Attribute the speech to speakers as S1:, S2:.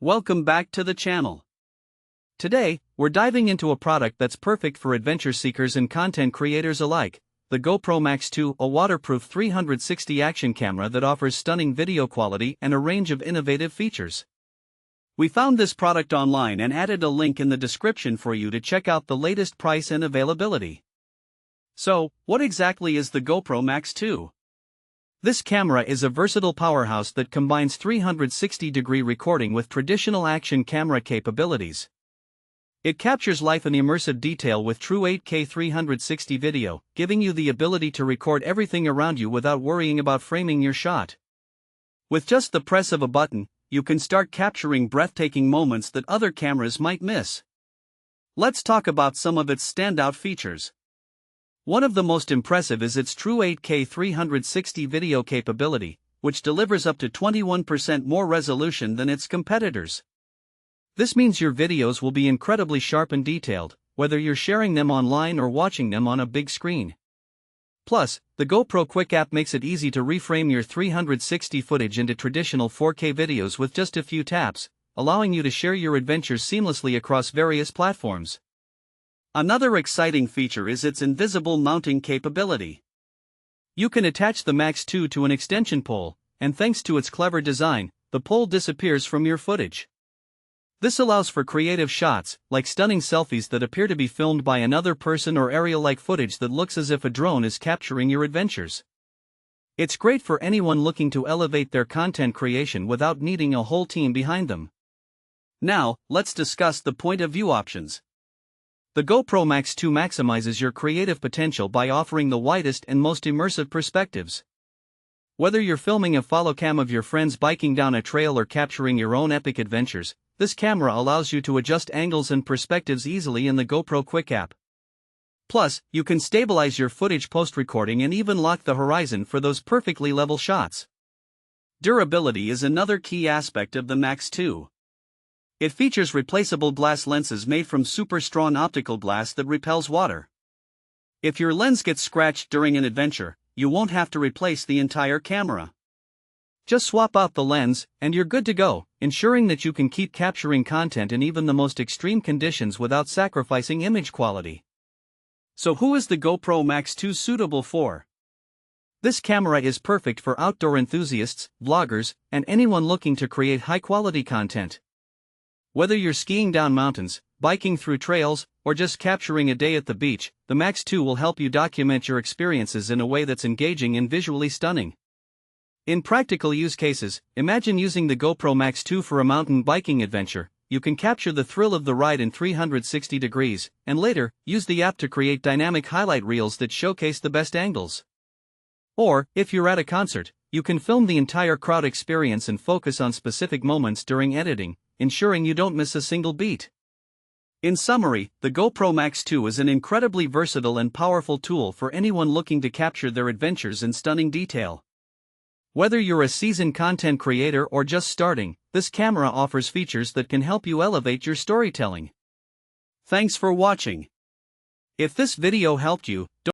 S1: Welcome back to the channel. Today, we're diving into a product that's perfect for adventure seekers and content creators alike, the GoPro MAX2, a waterproof 360 action camera that offers stunning video quality and a range of innovative features. We found this product online and added a link in the description for you to check out the latest price and availability. So, what exactly is the GoPro MAX2? This camera is a versatile powerhouse that combines 360-degree recording with traditional action camera capabilities. It captures life and immersive detail with true 8K 360 video, giving you the ability to record everything around you without worrying about framing your shot. With just the press of a button, you can start capturing breathtaking moments that other cameras might miss. Let's talk about some of its standout features. One of the most impressive is its true 8K 360 video capability, which delivers up to 21% more resolution than its competitors. This means your videos will be incredibly sharp and detailed, whether you're sharing them online or watching them on a big screen. Plus, the GoPro Quik app makes it easy to reframe your 360 footage into traditional 4K videos with just a few taps, allowing you to share your adventures seamlessly across various platforms. Another exciting feature is its invisible mounting capability. You can attach the MAX2 to an extension pole, and thanks to its clever design, the pole disappears from your footage. This allows for creative shots, like stunning selfies that appear to be filmed by another person or aerial-like footage that looks as if a drone is capturing your adventures. It's great for anyone looking to elevate their content creation without needing a whole team behind them. Now, let's discuss the point of view options. The GoPro MAX2 maximizes your creative potential by offering the widest and most immersive perspectives. Whether you're filming a follow cam of your friends biking down a trail or capturing your own epic adventures, this camera allows you to adjust angles and perspectives easily in the GoPro Quik app. Plus, you can stabilize your footage post-recording and even lock the horizon for those perfectly level shots. Durability is another key aspect of the MAX2. It features replaceable glass lenses made from super strong optical glass that repels water. If your lens gets scratched during an adventure, you won't have to replace the entire camera. Just swap out the lens, and you're good to go, ensuring that you can keep capturing content in even the most extreme conditions without sacrificing image quality. So who is the GoPro MAX2 suitable for? This camera is perfect for outdoor enthusiasts, vloggers, and anyone looking to create high-quality content. Whether you're skiing down mountains, biking through trails, or just capturing a day at the beach, the MAX2 will help you document your experiences in a way that's engaging and visually stunning. In practical use cases, imagine using the GoPro MAX2 for a mountain biking adventure. You can capture the thrill of the ride in 360 degrees, and later, use the app to create dynamic highlight reels that showcase the best angles. Or, if you're at a concert, you can film the entire crowd experience and focus on specific moments during editing, ensuring you don't miss a single beat. In summary, the GoPro MAX2 is an incredibly versatile and powerful tool for anyone looking to capture their adventures in stunning detail. Whether you're a seasoned content creator or just starting, this camera offers features that can help you elevate your storytelling. Thanks for watching. If this video helped you,